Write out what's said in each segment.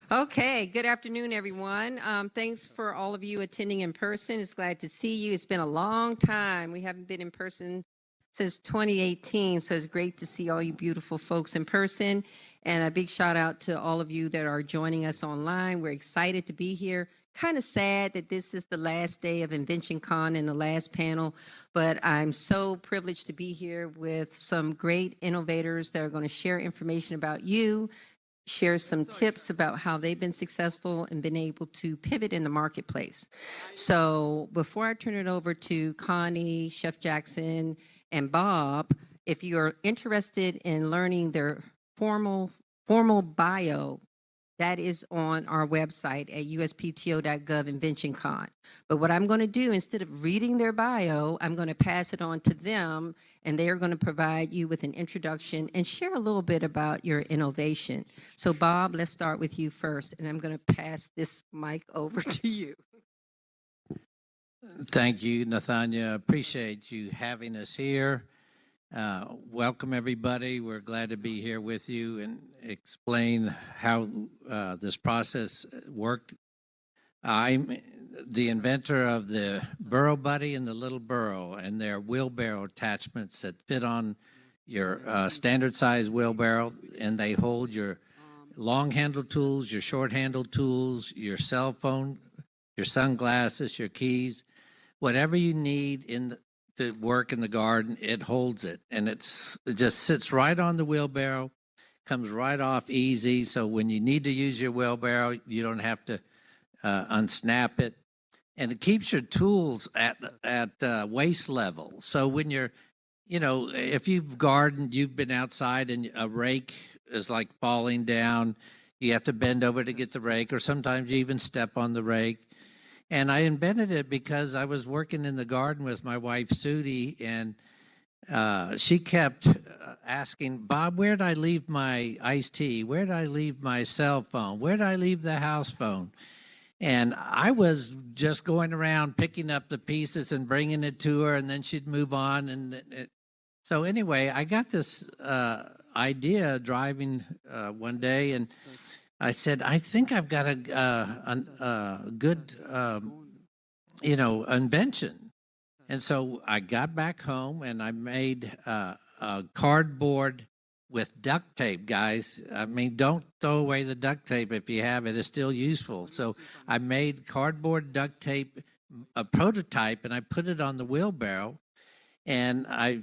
Okay, good afternoon, everyone. Thanks for all of you attending in person. It's glad to see you. It's been a long time. We haven't been in person since 2018, so it's great to see all you beautiful folks in person. And a big shout out to all of you that are joining us online. We're excited to be here. Kind of sad that this is the last day of Invention Con and the last panel, but I'm so privileged to be here with some great innovators that are going to share information about you, share some tips about how they've been successful and been able to pivot in the marketplace. So before I turn it over to Connie, Chef Jackson, and Bob, if you're interested in learning their formal bio, that is on our website at uspto.gov InventionCon. But what I'm going to do, instead of reading their bio, I'm going to pass it on to them, and they are going to provide you with an introduction and share a little bit about your innovation. So, Bob, let's start with you first, and I'm going to pass this mic over to you. Thank you, Nathania. Appreciate you having us here. Welcome, everybody. We're glad to be here with you and explain how this process worked. I'm the inventor of the Burrow Buddy and the Little Burrow, and they're wheelbarrow attachments that fit on your standard size wheelbarrow, and they hold your long handle tools, your short handle tools, your cell phone, your sunglasses, your keys, whatever you need to work in the garden, it holds it. And it just sits right on the wheelbarrow, comes right off easy. So when you need to use your wheelbarrow, you don't have to unsnap it. And it keeps your tools at waist level. So when you're, if you've gardened, you've been outside and a rake is like falling down, you have to bend over to get the rake, or sometimes you even step on the rake. And I invented it because I was working in the garden with my wife, Sudie, and she kept asking, Bob, where did I leave my iced tea? Where did I leave my cell phone? Where did I leave the house phone? And I was just going around picking up the pieces and bringing it to her, and then she'd move on. So anyway, I got this idea driving one day, and I said, I think I've got a good, invention. And so I got back home and I made a cardboard with duct tape, guys. I mean, don't throw away the duct tape if you have it. It's still useful. So I made cardboard duct tape, a prototype, and I put it on the wheelbarrow. And I,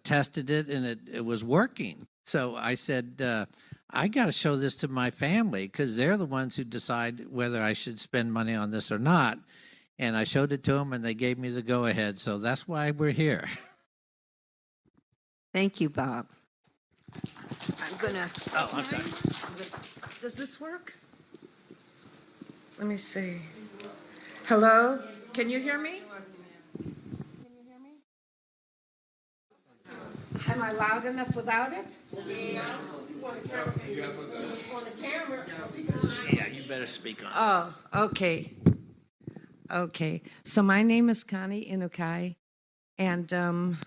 tested it, and it was working. So I said, I got to show this to my family because they're the ones who decide whether I should spend money on this or not. And I showed it to them, and they gave me the go-ahead. So that's why we're here. Thank you, Bob. I'm going to... Oh, I'm sorry. Does this work? Let me see. Hello? Can you hear me? Am I loud enough without it? Yeah, you better speak on it. Oh, okay. Okay. So my name is Connie Inukai, and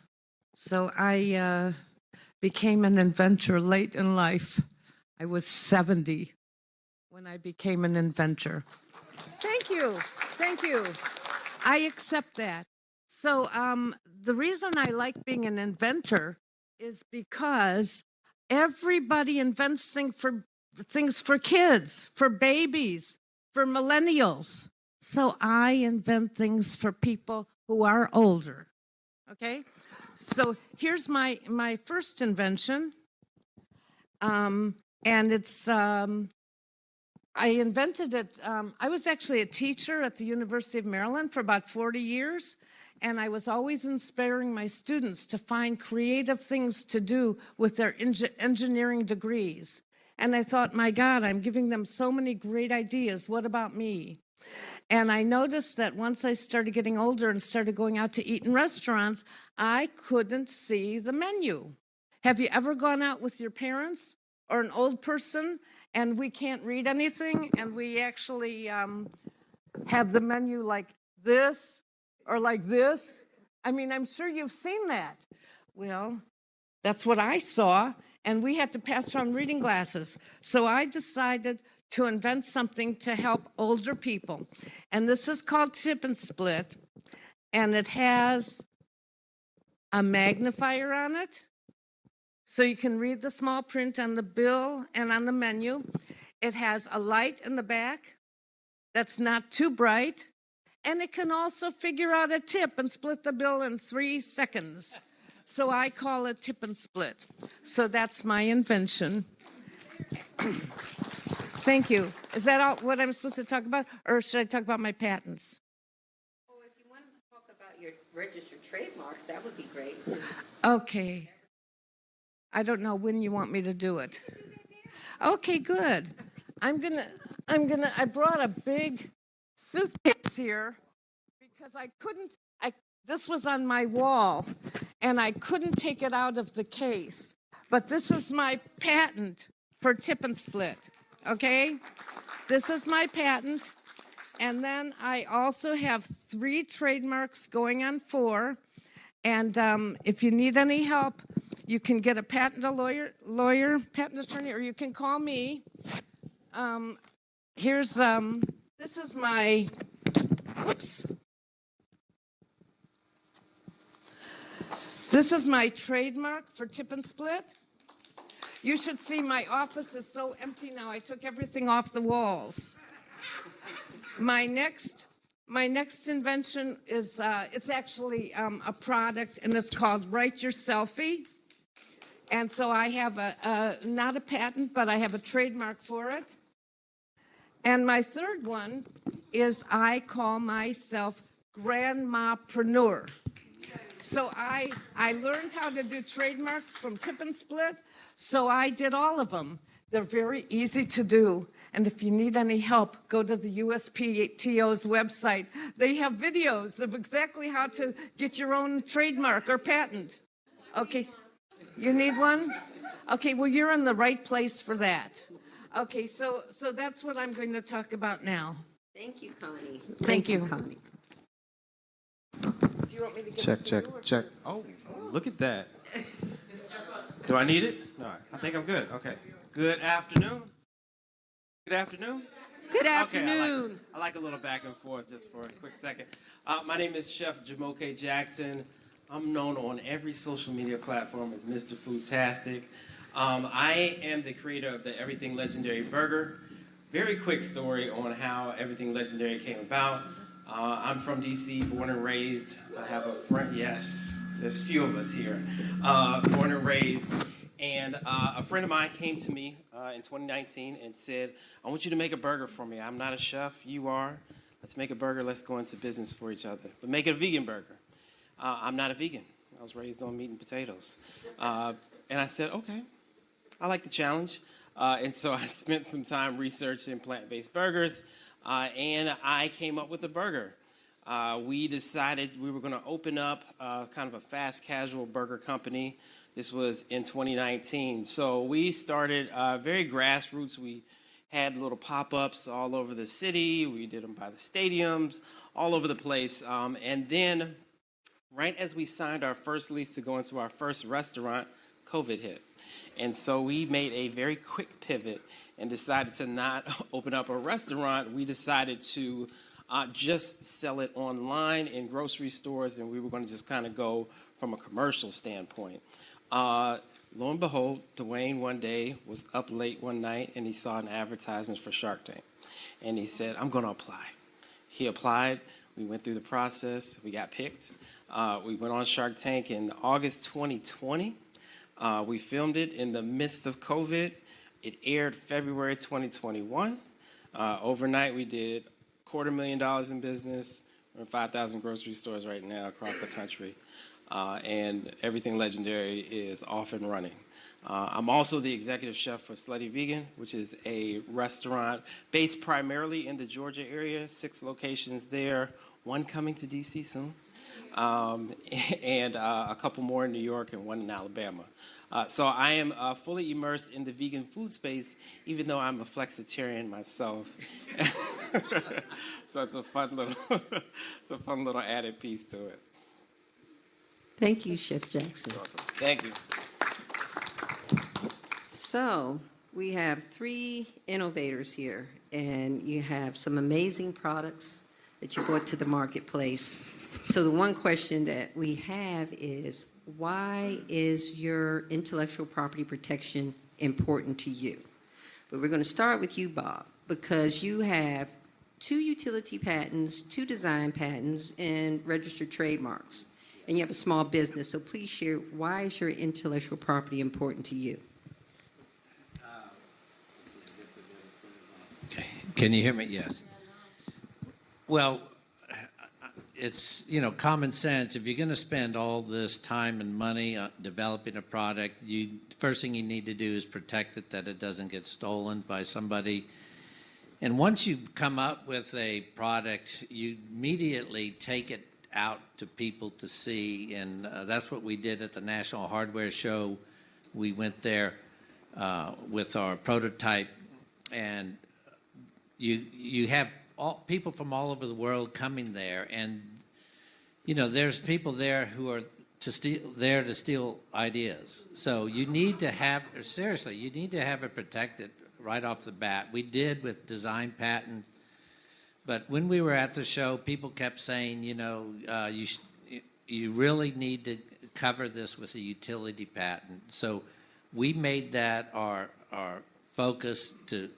so I became an inventor late in life. I was 70 when I became an inventor. Thank you. Thank you. I accept that. So the reason I like being an inventor is because everybody invents things for kids, for babies, for millennials. So I invent things for people who are older. Okay? So here's my first invention. And it's, I invented it. I was actually a teacher at the University of Maryland for about 40 years. And I was always inspiring my students to find creative things to do with their engineering degrees. And I thought, my God, I'm giving them so many great ideas. What about me? And I noticed that once I started getting older and started going out to eat in restaurants, I couldn't see the menu. Have you ever gone out with your parents or an old person and we can't read anything and we actually have the menu like this or like this? I mean, I'm sure you've seen that. Well, that's what I saw. and we had to pass around reading glasses. So I decided to invent something to help older people. And this is called Tip and Split, and it has a magnifier on it, so you can read the small print on the bill and on the menu. It has a light in the back that's not too bright, and it can also figure out a tip and split the bill in 3 seconds. So I call it Tip and Split. So that's my invention. Thank you. Is that all what I'm supposed to talk about, or should I talk about my patents? Oh, if you want to talk about your registered trademarks, that would be great. Okay. I don't know when you want me to do it. Okay, good. I brought a big suitcase here because this was on my wall and I couldn't take it out of the case. But this is my patent for Tip and Split, okay? This is my patent. And then I also have 3 trademarks going on 4. And if you need any help, you can get a patent attorney, or you can call me. This is my, whoops. This is my trademark for Tip and Split. You should see my office is so empty now. I took everything off the walls. My next invention is, it's actually a product, and it's called Write Your Selfie. And so I have not a patent, but I have a trademark for it. And my third one is I call myself Grandmapreneur. So I learned how to do trademarks from Tip and Split, so I did all of them. They're very easy to do. And if you need any help, go to the USPTO's website. They have videos of exactly how to get your own trademark or patent. Okay, you need one? Okay, well, you're in the right place for that. Okay, so that's what I'm going to talk about now. Thank you, Connie. Thank you. Connie. Do you want me to get Check. Oh, look at that. Do I need it? No, I think I'm good. Okay. Good afternoon. Good afternoon. Good Okay, afternoon. I like a little back and forth just for a quick second. My name is Chef Jamoke Jackson. I'm known on every social media platform as Mr. Foodtastic. I am the creator of the Everything Legendary Burger. Very quick story on how Everything Legendary came about. I'm from DC, born and raised. I have a friend, yes, there's a few of us here, born and raised. And a friend of mine came to me in 2019 and said, I want you to make a burger for me. I'm not a chef, you are. Let's make a burger, let's go into business for each other. But make it a vegan burger. I'm not a vegan. I was raised on meat and potatoes. And I said, okay, I like the challenge. And so I spent some time researching plant-based burgers, and I came up with a burger. We decided we were going to open up kind of a fast casual burger company. This was in 2019. So we started very grassroots. We had little pop-ups all over the city. We did them by the stadiums, all over the place. And then right as we signed our first lease to go into our first restaurant, COVID hit. And so we made a very quick pivot and decided to not open up a restaurant. We decided to just sell it online in grocery stores, and we were going to just kind of go from a commercial standpoint. Lo and behold, Dwayne one day was up late one night, and he saw an advertisement for Shark Tank. And he said, I'm going to apply. He applied. We went through the process. We got picked. We went on Shark Tank in August 2020. We filmed it in the midst of COVID. It aired February 2021. Overnight, we did $250,000 in business. We're in 5,000 grocery stores right now across the country. And Everything Legendary is off and running. I'm also the executive chef for Slutty Vegan, which is a restaurant based primarily in the Georgia area, 6 locations there, 1 coming to DC soon, and a couple more in New York and 1 in Alabama. So I am fully immersed in the vegan food space, even though I'm a flexitarian myself. So it's a fun little added piece to it. Thank you, Chef Jackson. Thank you. So we have three innovators here, and you have some amazing products that you brought to the marketplace. So the one question that we have is, why is your intellectual property protection important to you? But we're going to start with you, Bob, because you have 2 utility patents, 2 design patents, and registered trademarks. And you have a small business, so please share, why is your intellectual property important to you? Okay. Can you hear me? Yes. Well, it's, common sense. If you're going to spend all this time and money developing a product, first thing you need to do is protect it, that it doesn't get stolen by somebody. And once you come up with a product, you immediately take it out to people to see, and that's what we did at the National Hardware Show. We went there with our prototype, and you have people from all over the world coming there, and there's people there who are there to steal ideas. So you need to have it protected right off the bat. We did with design patent, but when we were at the show, people kept saying, you really need to cover this with a utility patent. So we made that our focus to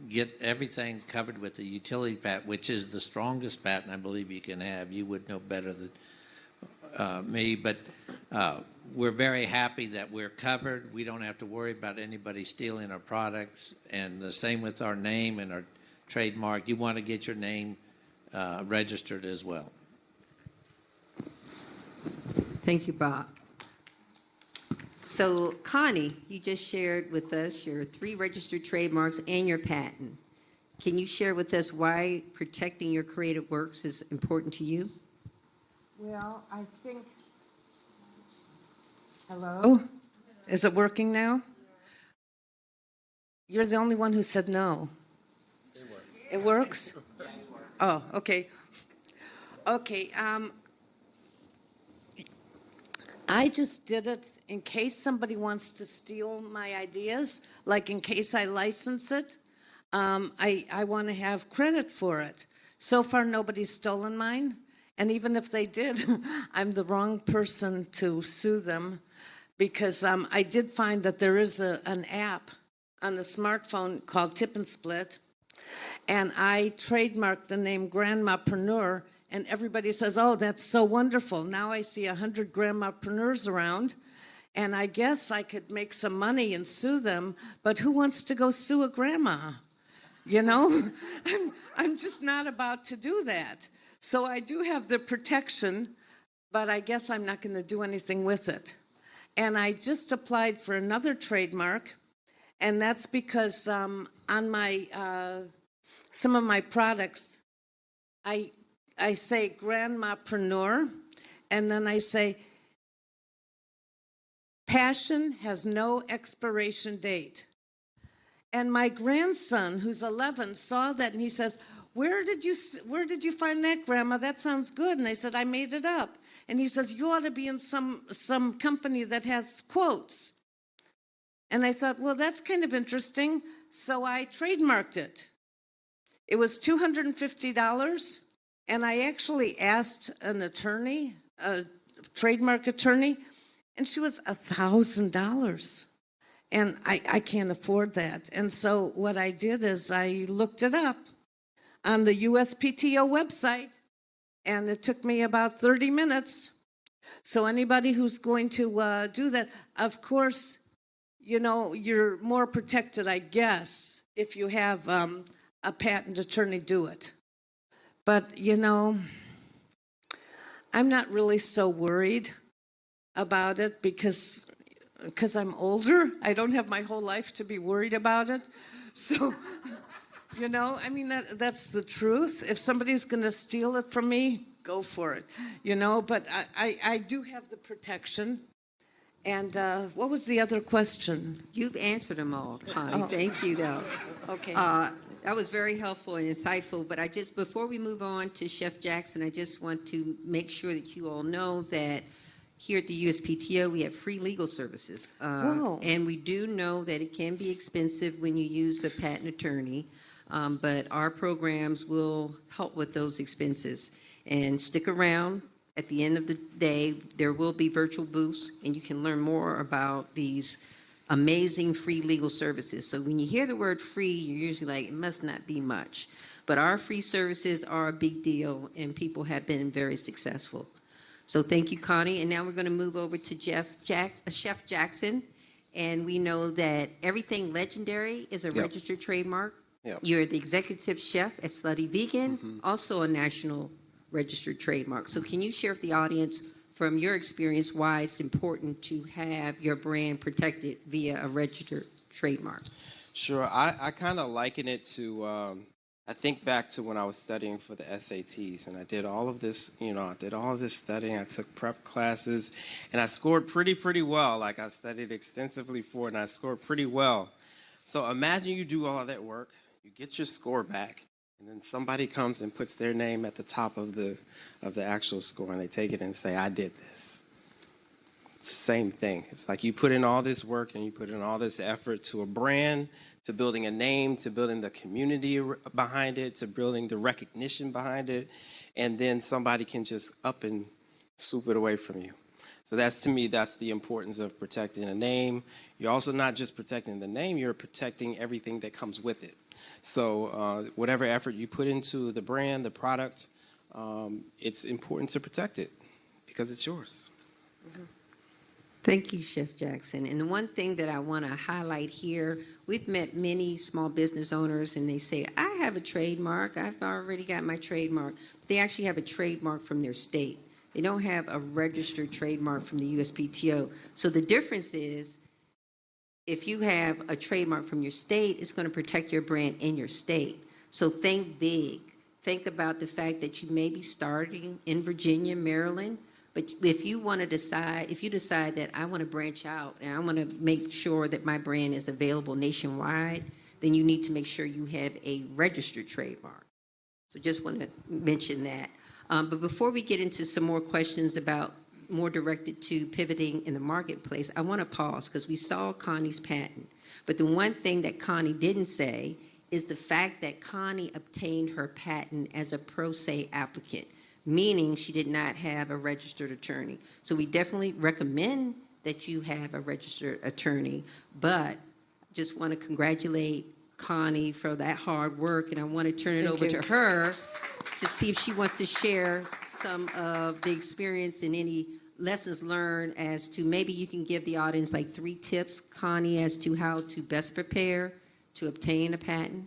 get everything covered with the utility patent, which is the strongest patent I believe you can have. You would know better than me, but we're very happy that we're covered. We don't have to worry about anybody stealing our products, and the same with our name and our trademark. You want to get your name registered as well. Thank you, Bob. So, Connie, you just shared with us your 3 registered trademarks and your patent. Can you share with us why protecting your creative works is important to you? Well, I think... Hello? Is it working now? You're the only one who said no. It works? Oh, okay. Okay, I just did it in case somebody wants to steal my ideas, like in case I license it. I want to have credit for it. So far, nobody's stolen mine. And even if they did, I'm the wrong person to sue them, because I did find that there is an app on the smartphone called Tip and Split. And I trademarked the name Grandmapreneur, and everybody says, oh, that's so wonderful. Now I see 100 grandmapreneurs around, and I guess I could make some money and sue them, but who wants to go sue a grandma? I'm just not about to do that. So I do have the protection, but I guess I'm not going to do anything with it. And I just applied for another trademark, and that's because on my some of my products, I say Grandmapreneur, and then I say passion has no expiration date. And my grandson, who's 11, saw that, and he says, where did you find that, Grandma? That sounds good. And I said, I made it up. And he says, you ought to be in some company that has quotes. And I thought, well, that's kind of interesting. So I trademarked it. It was $250, and I actually asked an attorney, a trademark attorney, and she was $1,000. And I can't afford that. And so what I did is I looked it up on the USPTO website, and it took me about 30 minutes. So anybody who's going to do that, of course, you're more protected, I guess, if you have a patent attorney do it. But, I'm not really so worried about it because I'm older. I don't have my whole life to be worried about it. So, that's the truth. If somebody's going to steal it from me, go for it, But I do have the protection. And what was the other question? You've answered them all, Connie. Oh. Thank you, though. Okay. That was very helpful and insightful. But before we move on to Chef Jackson, I just want to make sure that you all know that here at the USPTO, we have free legal services. Whoa. And we do know that it can be expensive when you use a patent attorney, but our programs will help with those expenses. And stick around. At the end of the day, there will be virtual booths, and you can learn more about these amazing free legal services. So when you hear the word free, you're usually like, it must not be much. But our free services are a big deal, and people have been very successful. So thank you, Connie. And now we're going to move over to Chef Jackson. And we know that everything legendary is a registered trademark. Yep. You're the executive chef at Slutty Vegan, also a national registered trademark. So can you share with the audience, from your experience, why it's important to have your brand protected via a registered trademark? Sure. I kind of liken it to, I think back to when I was studying for the SATs, and I did all of this, I did all of this studying. I took prep classes, and I scored pretty well. Like, I studied extensively for it, and I scored pretty well. So imagine you do all of that work, you get your score back, and then somebody comes and puts their name at the top of the actual score, and they take it and say, I did this. It's the same thing. It's like you put in all this work and you put in all this effort to a brand, to building a name, to building the community behind it, to building the recognition behind it, and then somebody can just up and swoop it away from you. So to me, that's the importance of protecting a name. You're also not just protecting the name, you're protecting everything that comes with it. So whatever effort you put into the brand, the product, it's important to protect it because it's yours. Mm-hmm. Thank you, Chef Jackson. And the one thing that I want to highlight here, we've met many small business owners, and they say, I have a trademark. I've already got my trademark. They actually have a trademark from their state. They don't have a registered trademark from the USPTO. So the difference is, if you have a trademark from your state, it's going to protect your brand in your state. So think big. Think about the fact that you may be starting in Virginia, Maryland, but if you decide that I want to branch out and I want to make sure that my brand is available nationwide, then you need to make sure you have a registered trademark. So just want to mention that. But before we get into some more questions about more directed to pivoting in the marketplace, I want to pause because we saw Connie's patent. But the one thing that Connie didn't say is the fact that Connie obtained her patent as a pro se applicant, meaning she did not have a registered attorney. So we definitely recommend that you have a registered attorney, but just want to congratulate Connie for that hard work, and I want to turn it over to her to see if she wants to share some of the experience and any lessons learned as to maybe you can give the audience like 3 tips, Connie, as to how to best prepare to obtain a patent.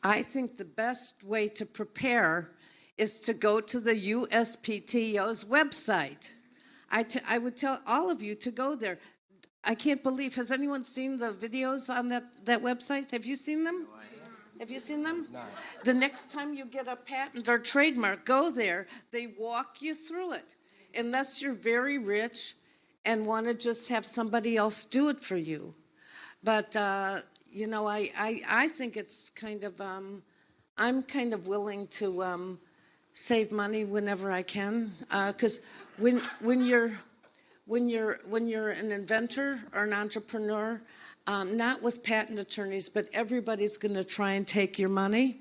I think the best way to prepare is to go to the USPTO's website. I would tell all of you to go there. I can't believe, has anyone seen the videos on that website? Have you seen them? Have you seen them? No. The next time you get a patent or trademark, go there. They walk you through it. Unless you're very rich and want to just have somebody else do it for you. But, I think it's kind of, I'm kind of willing to save money whenever I can. Because when you're an inventor or an entrepreneur, not with patent attorneys, but everybody's going to try and take your money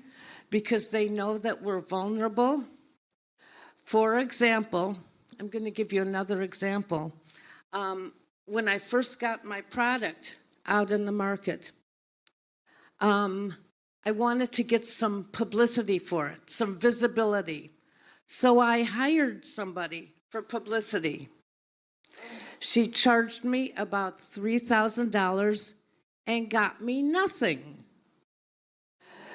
because they know that we're vulnerable. For example, I'm going to give you another example. When I first got my product out in the market, I wanted to get some publicity for it, some visibility. So I hired somebody for publicity. She charged me about $3,000 and got me nothing.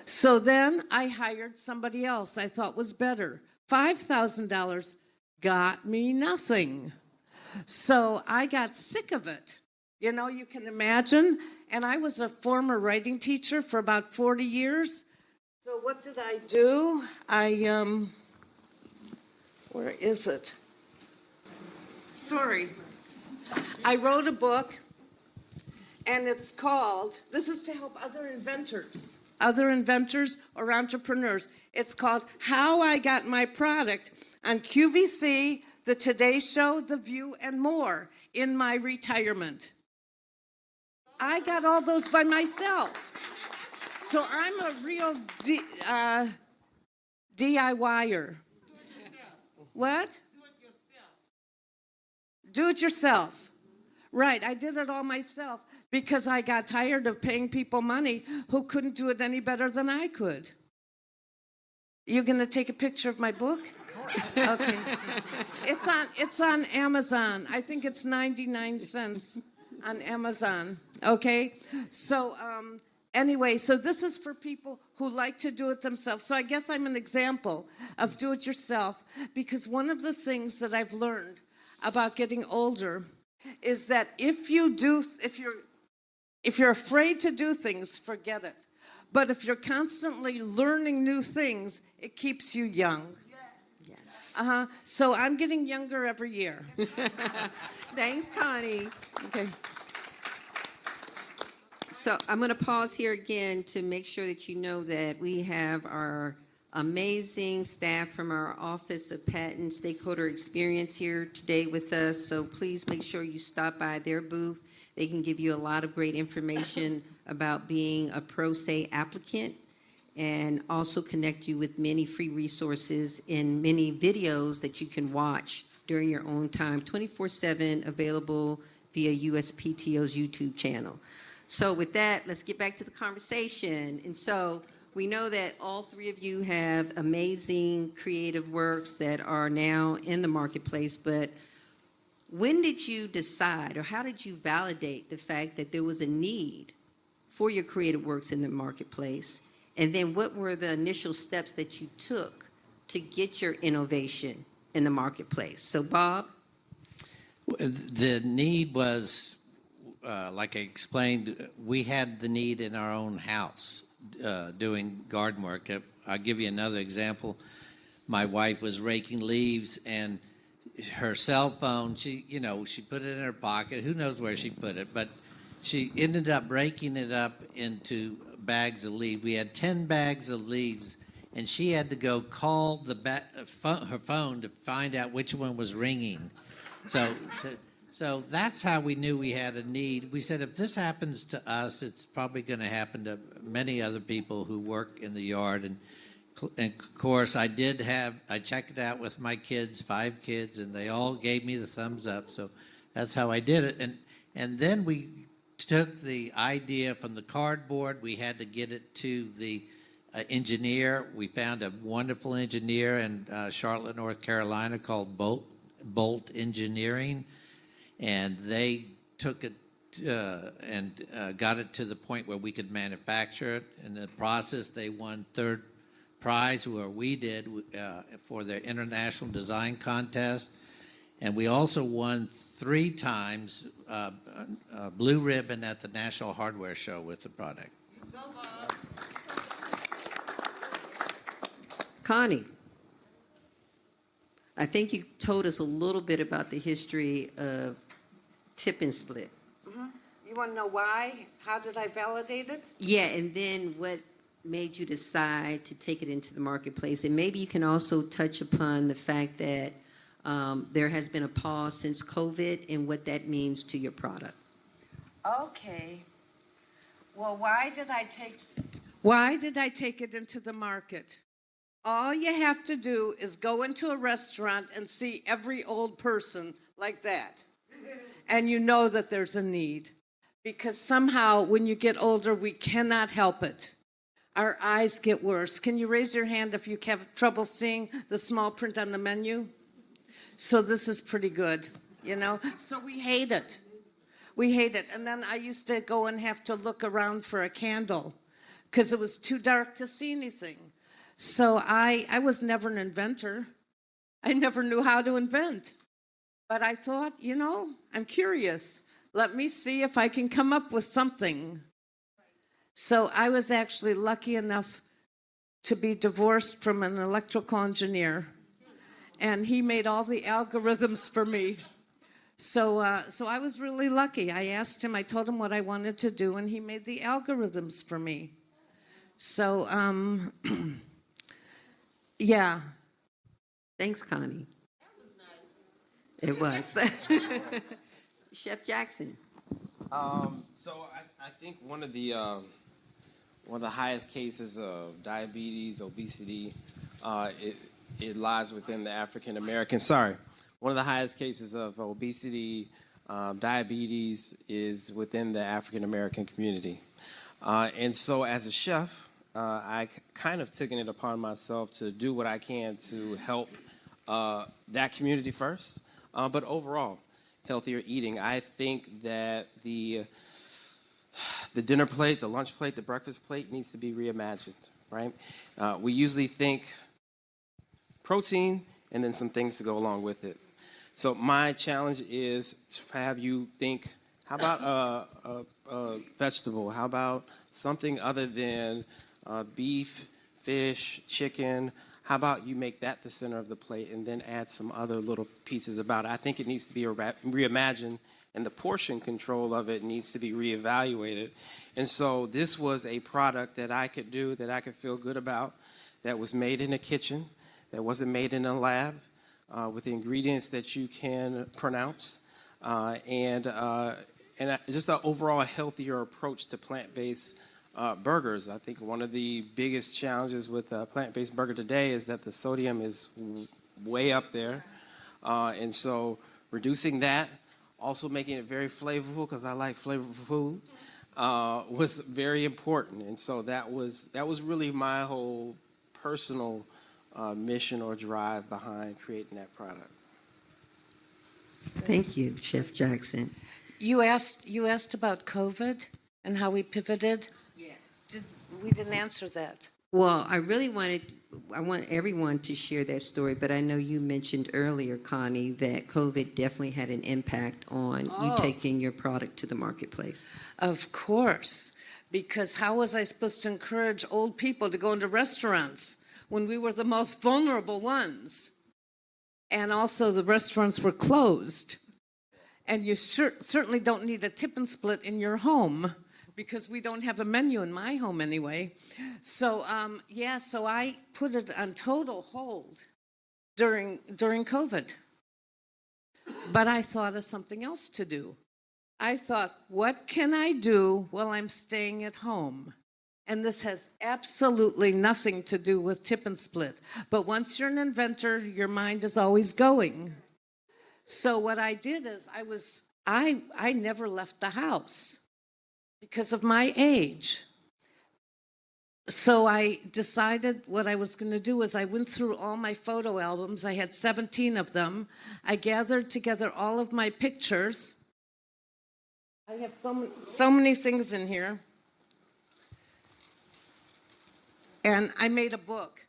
So then I hired somebody else I thought was better. $5,000 got me nothing. So I got sick of it. You can imagine. And I was a former writing teacher for about 40 years. So what did I do? Where is it? Sorry. I wrote a book, and it's called, this is to help other inventors or entrepreneurs. It's called How I Got My Product on QVC, the Today Show, The View, and more in my retirement. I got all those by myself. So I'm a real DIYer. What? Do it yourself. Right, I did it all myself because I got tired of paying people money who couldn't do it any better than I could. You gonna take a picture of my book? Okay. It's on Amazon. I think it's 99 cents on Amazon. Okay? So anyway, so this is for people who like to do it themselves. So I guess I'm an example of do it yourself, because one of the things that I've learned about getting older is that if you're afraid to do things, forget it. But if you're constantly learning new things, it keeps you young. Yes. So I'm getting younger every year. Thanks, Connie. Okay. So I'm going to pause here again to make sure that you know that we have our amazing staff from our Office of Patent Stakeholder Experience here today with us. So please make sure you stop by their booth. They can give you a lot of great information about being a pro se applicant, and also connect you with many free resources and many videos that you can watch during your own time, 24/7, available via USPTO's YouTube channel. So with that, let's get back to the conversation. And so we know that all three of you have amazing creative works that are now in the marketplace, but when did you decide, or how did you validate the fact that there was a need for your creative works in the marketplace? And then what were the initial steps that you took to get your innovation in the marketplace? So Bob? The need was, like I explained, we had the need in our own house doing garden work. I'll give you another example. My wife was raking leaves, and her cell phone, she put it in her pocket. Who knows where she put it, but she ended up breaking it up into bags of leaves. We had 10 bags of leaves, and she had to go call her phone to find out which one was ringing. So that's how we knew we had a need. We said, if this happens to us, it's probably going to happen to many other people who work in the yard. And of course, I checked it out with my kids, 5 kids, and they all gave me the thumbs up. So that's how I did it. And then we took the idea from the cardboard. We had to get it to the engineer. We found a wonderful engineer in Charlotte, North Carolina, called Bolt Engineering. And they took it and got it to the point where we could manufacture it. In the process, they won 3rd prize, where we did for their international design contest. And we also won 3 times blue ribbon at the National Hardware Show with the product. Connie, I think you told us a little bit about the history of tip and split. Mm-hmm. You want to know why? How did I validate it? Yeah, and then what made you decide to take it into the marketplace? And maybe you can also touch upon the fact that there has been a pause since COVID and what that means to your product. Okay. Well, why did I take it into the market? All you have to do is go into a restaurant and see every old person like that. And you know that there's a need. Because somehow when you get older, we cannot help it. Our eyes get worse. Can you raise your hand if you have trouble seeing the small print on the menu? So this is pretty good, So we hate it. We hate it. And then I used to go and have to look around for a candle because it was too dark to see anything. So I was never an inventor. I never knew how to invent. But I thought, I'm curious. Let me see if I can come up with something. So I was actually lucky enough to be divorced from an electrical engineer. And he made all the algorithms for me. So I was really lucky. I asked him, I told him what I wanted to do, and he made the algorithms for me. So, yeah. Thanks, Connie. It was. Chef Jackson. So I think one of the highest cases of diabetes, obesity, it lies within the African American. Sorry, one of the highest cases of obesity, diabetes is within the African American community. And so as a chef, I kind of taken it upon myself to do what I can to help that community first, but overall, healthier eating. I think that the dinner plate, the lunch plate, the breakfast plate needs to be reimagined, right? We usually think protein and then some things to go along with it. So my challenge is to have you think, how about a vegetable? How about something other than beef, fish, chicken? How about you make that the center of the plate and then add some other little pieces about it? I think it needs to be reimagined, and the portion control of it needs to be reevaluated. And so this was a product that I could do, that I could feel good about, that was made in a kitchen, that wasn't made in a lab, with the ingredients that you can pronounce, and just an overall healthier approach to plant-based burgers. I think one of the biggest challenges with a plant-based burger today is that the sodium is way up there. And so reducing that, also making it very flavorful, because I like flavorful food, was very important. And so that was really my whole personal mission or drive behind creating that product. Thank you, Chef Jackson. You asked about COVID and how we pivoted. Yes. We didn't answer that. Well, I want everyone to share that story, but I know you mentioned earlier, Connie, that COVID definitely had an impact on you taking your product to the marketplace. Of course, because how was I supposed to encourage old people to go into restaurants when we were the most vulnerable ones? And also the restaurants were closed. And you certainly don't need a tip and split in your home, because we don't have a menu in my home anyway. So, so I put it on total hold during COVID. But I thought of something else to do. I thought, what can I do while I'm staying at home? And this has absolutely nothing to do with tip and split. But once you're an inventor, your mind is always going. So what I did is I never left the house because of my age. So I decided what I was going to do is I went through all my photo albums. I had 17 of them. I gathered together all of my pictures. I have so many things in here. And I made a book.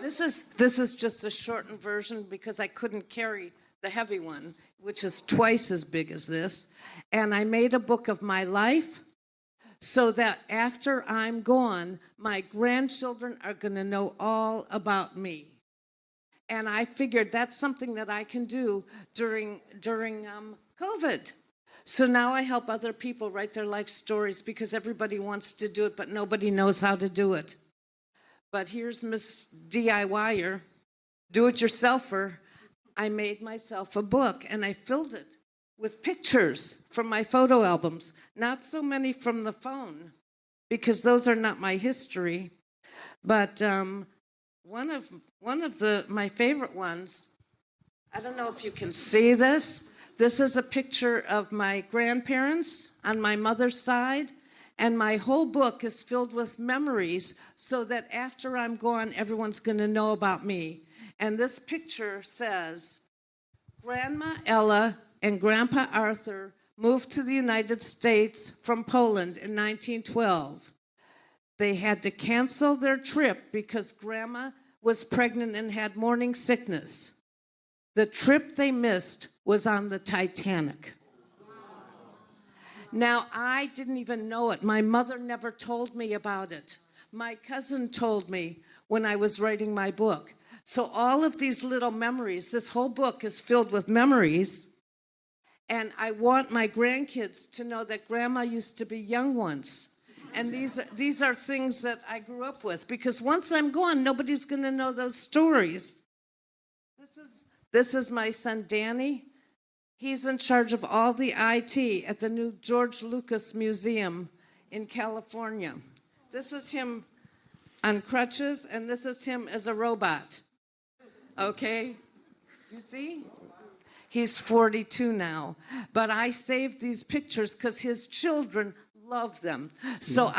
This is just a shortened version because I couldn't carry the heavy one, which is twice as big as this. And I made a book of my life so that after I'm gone, my grandchildren are going to know all about me. And I figured that's something that I can do during COVID. So now I help other people write their life stories because everybody wants to do it, but nobody knows how to do it. But here's Miss DIYer, do-it-yourselfer. I made myself a book, and I filled it with pictures from my photo albums. Not so many from the phone, because those are not my history. But one of my favorite ones, I don't know if you can see this. This is a picture of my grandparents on my mother's side, and my whole book is filled with memories so that after I'm gone, everyone's going to know about me. And this picture says, Grandma Ella and Grandpa Arthur moved to the United States from Poland in 1912. They had to cancel their trip because Grandma was pregnant and had morning sickness. The trip they missed was on the Titanic. Now, I didn't even know it. My mother never told me about it. My cousin told me when I was writing my book. So all of these little memories, this whole book is filled with memories. And I want my grandkids to know that Grandma used to be young once. And these are things that I grew up with. Because once I'm gone, nobody's going to know those stories. This is my son, Danny. He's in charge of all the IT at the new George Lucas Museum in California. This is him on crutches, and this is him as a robot. Okay? Do you see? He's 42 now. But I saved these pictures because his children love them. So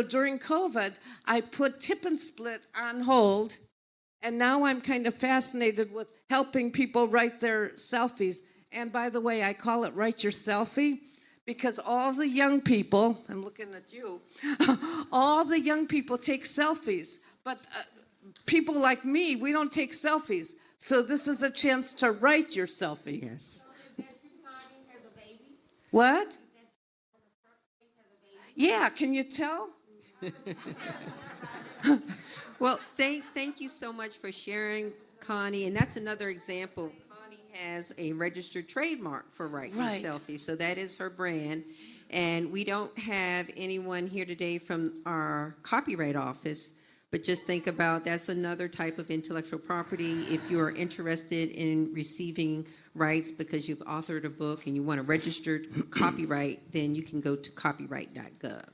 during COVID, I put Tip and Split on hold, and now I'm kind of fascinated with helping people write their selfies. And by the way, I call it Write Your Selfie because all the young people, I'm looking at you, all the young people take selfies. But people like me, we don't take selfies. So this is a chance to write your selfie. Yes. What? Yeah, can you tell? Well, thank you so much for sharing, Connie. And that's another example. Connie has a registered trademark for Write Your Selfie. So that is her brand. And we don't have anyone here today from our copyright office, but just think about that's another type of intellectual property. If you are interested in receiving rights because you've authored a book and you want a registered copyright, then you can go to copyright.gov.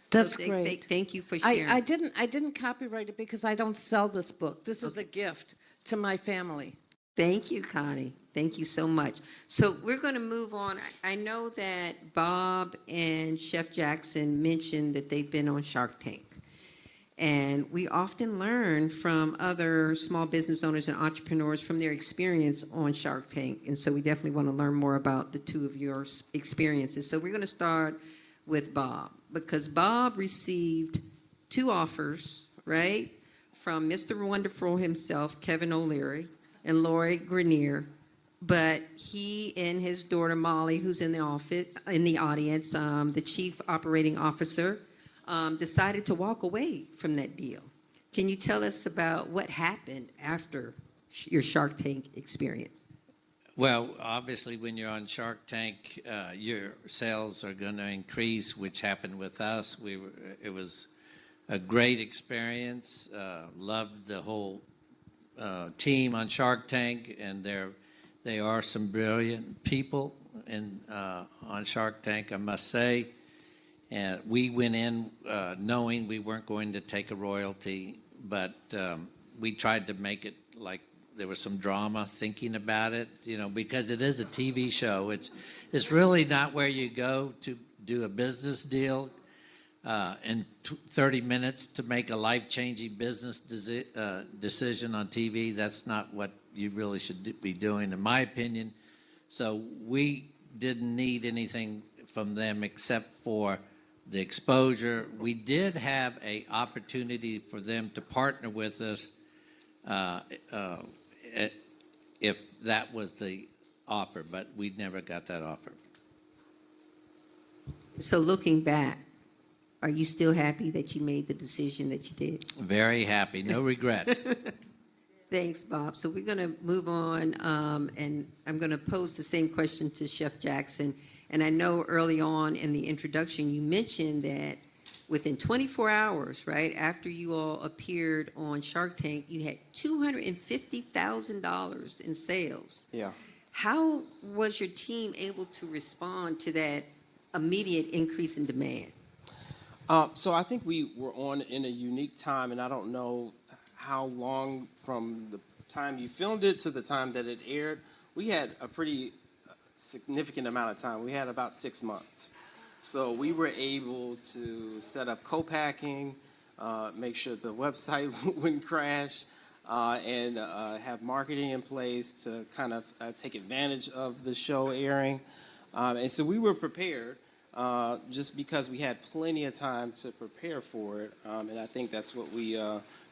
That's So great. Thank you for sharing. I didn't copyright it because I don't sell this book. This is a gift to my family. Thank you, Connie. Thank you so much. So we're going to move on. I know that Bob and Chef Jackson mentioned that they've been on Shark Tank. And we often learn from other small business owners and entrepreneurs from their experience on Shark Tank. And so we definitely want to learn more about the two of your experiences. So we're going to start with Bob, because Bob received 2 offers, right, from Mr. Wonderful himself, Kevin O'Leary, and Lori Grenier. But he and his daughter, Molly, who's in the audience, the chief operating officer, decided to walk away from that deal. Can you tell us about what happened after your Shark Tank experience? Well, obviously, when you're on Shark Tank, your sales are going to increase, which happened with us. It was a great experience. Loved the whole team on Shark Tank, and they are some brilliant people on Shark Tank, I must say. And we went in knowing we weren't going to take a royalty, but we tried to make it like there was some drama thinking about it, because it is a TV show. It's really not where you go to do a business deal in 30 minutes to make a life-changing business decision on TV. That's not what you really should be doing, in my opinion. So we didn't need anything from them except for the exposure. We did have an opportunity for them to partner with us if that was the offer, but we never got that offer. So looking back, are you still happy that you made the decision that you did? Very happy, no regrets. Thanks, Bob. So we're going to move on, and I'm going to pose the same question to Chef Jackson. And I know early on in the introduction, you mentioned that within 24 hours, right, after you all appeared on Shark Tank, you had $250,000 in sales. Yeah. How was your team able to respond to that immediate increase in demand? So I think we were on in a unique time, and I don't know how long from the time you filmed it to the time that it aired. We had a pretty significant amount of time. We had about 6 months. So we were able to set up co-packing, make sure the website wouldn't crash, and have marketing in place to kind of take advantage of the show airing. And so we were prepared just because we had plenty of time to prepare for it. And I think that's what we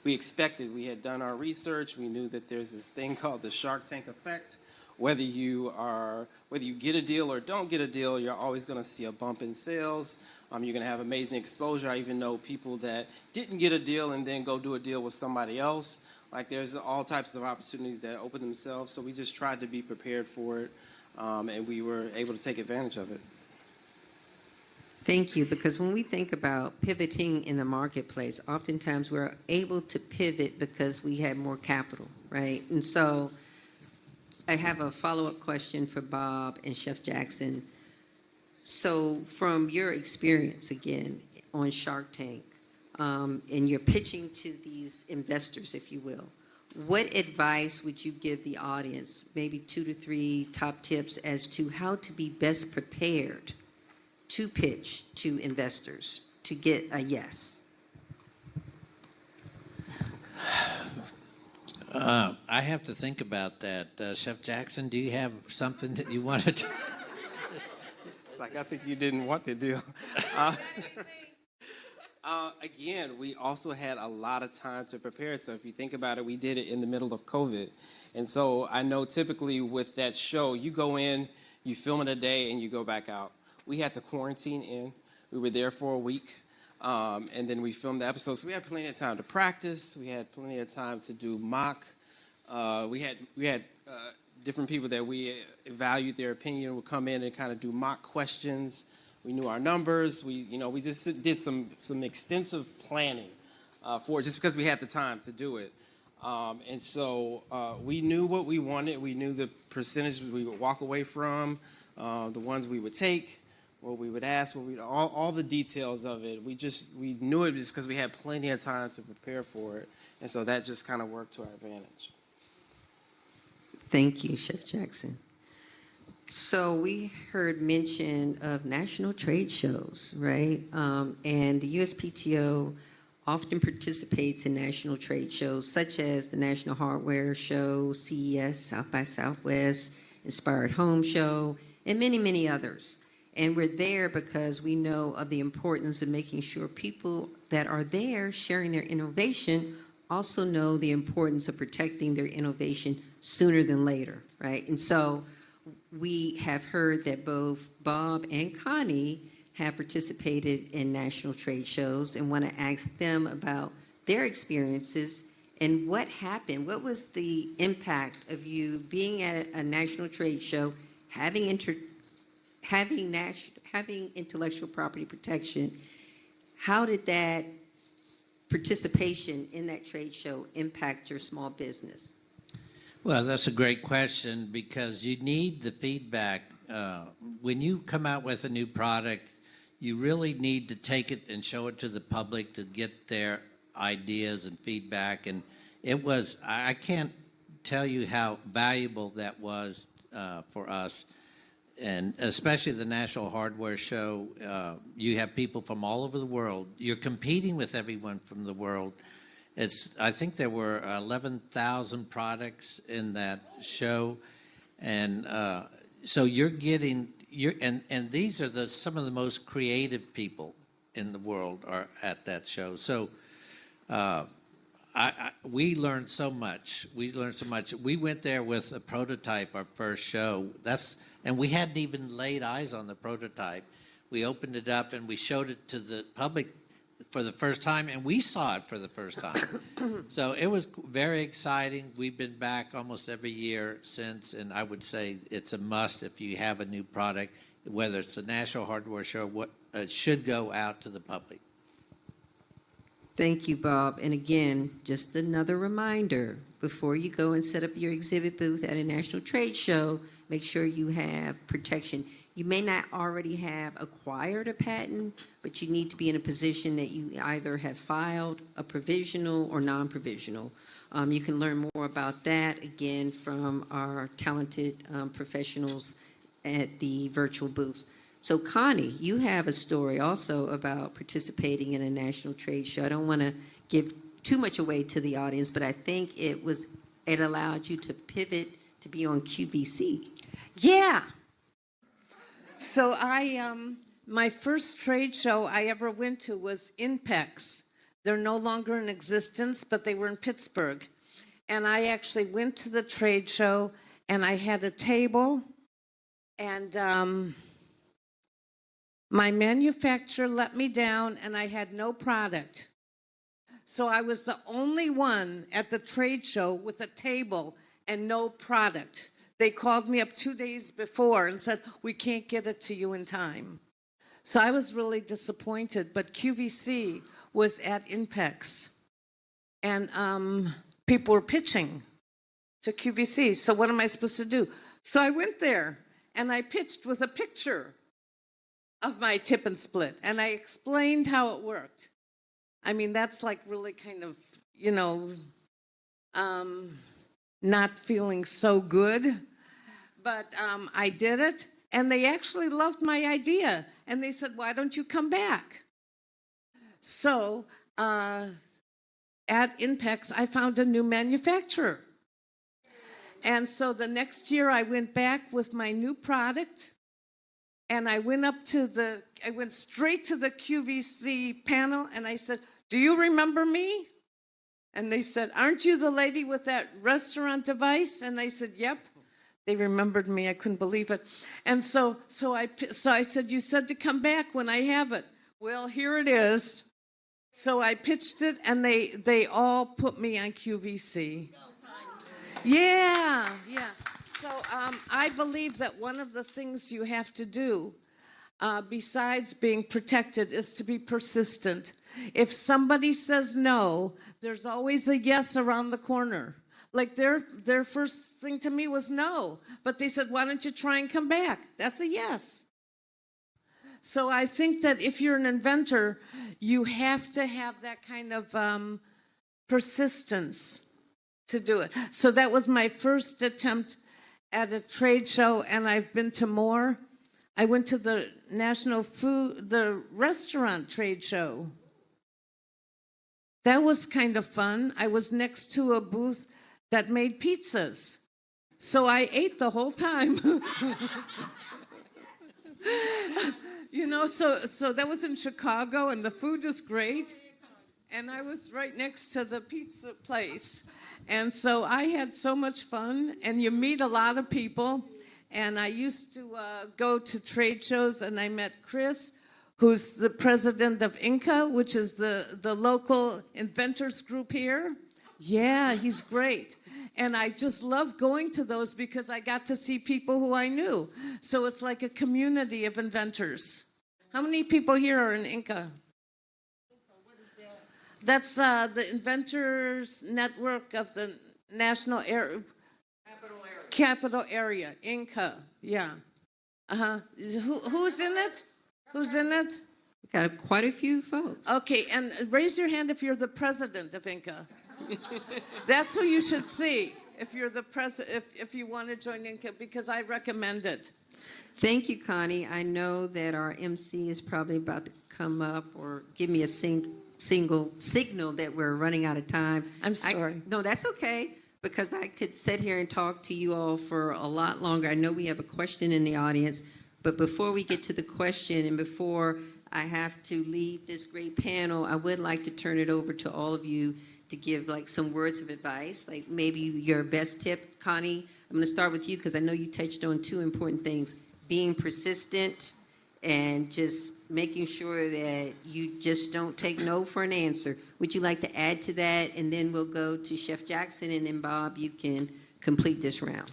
expected. We had done our research. We knew that there's this thing called the Shark Tank effect. Whether you get a deal or don't get a deal, you're always going to see a bump in sales. You're going to have amazing exposure. I even know people that didn't get a deal and then go do a deal with somebody else. Like, there's all types of opportunities that open themselves. So we just tried to be prepared for it, and we were able to take advantage of it. Thank you, because when we think about pivoting in the marketplace, oftentimes we're able to pivot because we have more capital, right? And so I have a follow-up question for Bob and Chef Jackson. So from your experience, again, on Shark Tank, and you're pitching to these investors, if you will, what advice would you give the audience, maybe 2 to 3 top tips as to how to be best prepared to pitch to investors to get a yes? I have to think about that. Chef Jackson, do you have something that you wanted to? Like, I think you didn't want the deal. Again, we also had a lot of time to prepare. So if you think about it, we did it in the middle of COVID. And so I know typically with that show, you go in, you film it a day, and you go back out. We had to quarantine in. We were there for a week. And then we filmed the episodes. So we had plenty of time to practice. We had plenty of time to do mock. We had different people that we valued their opinion would come in and kind of do mock questions. We knew our numbers. We just did some extensive planning for it, just because we had the time to do it. And so we knew what we wanted. We knew the percentage we would walk away from, the ones we would take, what we would ask, all the details of it. We knew it just because we had plenty of time to prepare for it. And so that just kind of worked to our advantage. Thank you, Chef Jackson. So we heard mention of national trade shows, right? And the USPTO often participates in national trade shows such as the National Hardware Show, CES, South by Southwest, Inspired Home Show, and many, many others. And we're there because we know of the importance of making sure people that are there sharing their innovation also know the importance of protecting their innovation sooner than later, right? And so we have heard that both Bob and Connie have participated in national trade shows and want to ask them about their experiences and what happened. What was the impact of you being at a national trade show, having intellectual property protection? How did that participation in that trade show impact your small business? Well, that's a great question because you need the feedback. When you come out with a new product, you really need to take it and show it to the public to get their ideas and feedback. And I can't tell you how valuable that was for us. And especially the National Hardware Show, you have people from all over the world. You're competing with everyone from the world. I think there were 11,000 products in that show, and so and these are some of the most creative people in the world are at that show. So we learned so much. We went there with a prototype, our first show. And we hadn't even laid eyes on the prototype. We opened it up and we showed it to the public for the first time, and we saw it for the first time. So it was very exciting. We've been back almost every year since, and I would say it's a must if you have a new product, whether it's the National Hardware Show, it should go out to the public. Thank you, Bob. And again, just another reminder, before you go and set up your exhibit booth at a national trade show, make sure you have protection. You may not already have acquired a patent, but you need to be in a position that you either have filed a provisional or non-provisional. You can learn more about that, again, from our talented professionals at the virtual booth. So, Connie, you have a story also about participating in a national trade show. I don't want to give too much away to the audience, but I think it allowed you to pivot to be on QVC. Yeah. So my first trade show I ever went to was INPEX. They're no longer in existence, but they were in Pittsburgh. And I actually went to the trade show, and I had a table, and my manufacturer let me down, and I had no product. So I was the only one at the trade show with a table and no product. They called me up 2 days before and said, we can't get it to you in time. So I was really disappointed, but QVC was at INPEX, and people were pitching to QVC. So what am I supposed to do? So I went there and I pitched with a picture of my tip and split, and I explained how it worked. I mean, that's like really kind of, not feeling so good, but I did it, and they actually loved my idea, and they said, why don't you come back? So at Inpex, I found a new manufacturer. And so the next year I went back with my new product, and I went straight to the QVC panel, and I said, do you remember me? And they said, aren't you the lady with that restaurant device? And I said, yep. They remembered me. I couldn't believe it. And so I said, you said to come back when I have it. Well, here it is. So I pitched it, and they all put me on QVC. Yeah. So I believe that one of the things you have to do, besides being protected, is to be persistent. If somebody says no, there's always a yes around the corner. Like their first thing to me was no, but they said, why don't you try and come back? That's a yes. So I think that if you're an inventor, you have to have that kind of persistence to do it. So that was my first attempt at a trade show, and I've been to more. I went to the the restaurant trade show. That was kind of fun. I was next to a booth that made pizzas. So I ate the whole time. So that was in Chicago, and the food is great. And I was right next to the pizza place. And so I had so much fun, and you meet a lot of people. And I used to go to trade shows, and I met Chris, who's the president of Inca, which is the local inventors group here. Yeah, he's great. And I just love going to those because I got to see people who I knew. So it's like a community of inventors. How many people here are in Inca? That's the Inventors Network of the National Capital Area, Inca, yeah. Who's in it? Who's in it? We got quite a few folks. Okay, and raise your hand if you're the president of Inca. That's who you should see if you're the if you want to join Inca, because I recommend it. Thank you, Connie. I know that our MC is probably about to come up or give me a single signal that we're running out of time. I'm sorry. No, that's okay, because I could sit here and talk to you all for a lot longer. I know we have a question in the audience, but before we get to the question and before I have to leave this great panel, I would like to turn it over to all of you to give like some words of advice, like maybe your best tip. Connie, I'm going to start with you because I know you touched on two important things: being persistent and just making sure that you just don't take no for an answer. Would you like to add to that? And then we'll go to Chef Jackson, and then Bob, you can complete this round.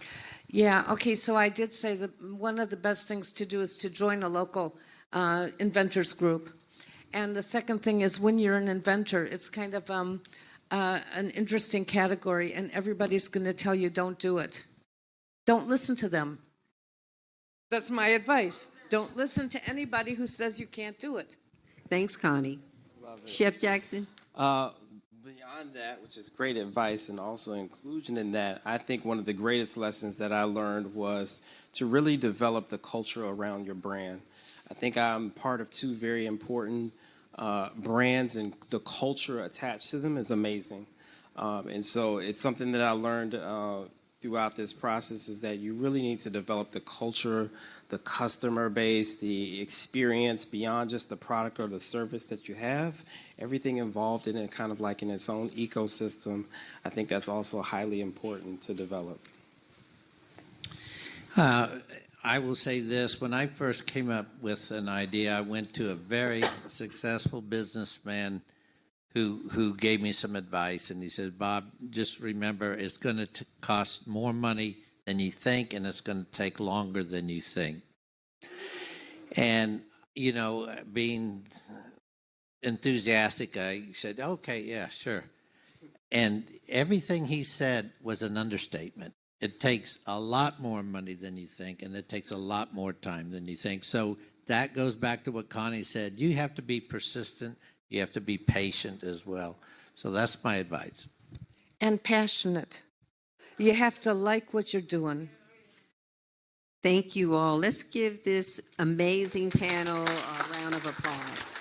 Yeah, okay, so I did say that one of the best things to do is to join a local inventors group. And the second thing is, when you're an inventor, it's kind of an interesting category, and everybody's going to tell you don't do it. Don't listen to them. That's my advice. Don't listen to anybody who says you can't do it. Thanks, Connie. Chef Jackson? Beyond that, which is great advice and also inclusion in that, I think one of the greatest lessons that I learned was to really develop the culture around your brand. I think I'm part of two very important brands, and the culture attached to them is amazing. And so it's something that I learned throughout this process, is that you really need to develop the culture, the customer base, the experience beyond just the product or the service that you have. Everything involved in it, kind of like in its own ecosystem. I think that's also highly important to develop. I will say this. When I first came up with an idea, I went to a very successful businessman who gave me some advice, and he said, Bob, just remember, it's going to cost more money than you think, and it's going to take longer than you think. And, being enthusiastic, I said, okay, yeah, sure. And everything he said was an understatement. It takes a lot more money than you think, and it takes a lot more time than you think. So that goes back to what Connie said. You have to be persistent. You have to be patient as well. So that's my advice. And passionate. You have to like what you're doing. Thank you all. Let's give this amazing panel a round of applause.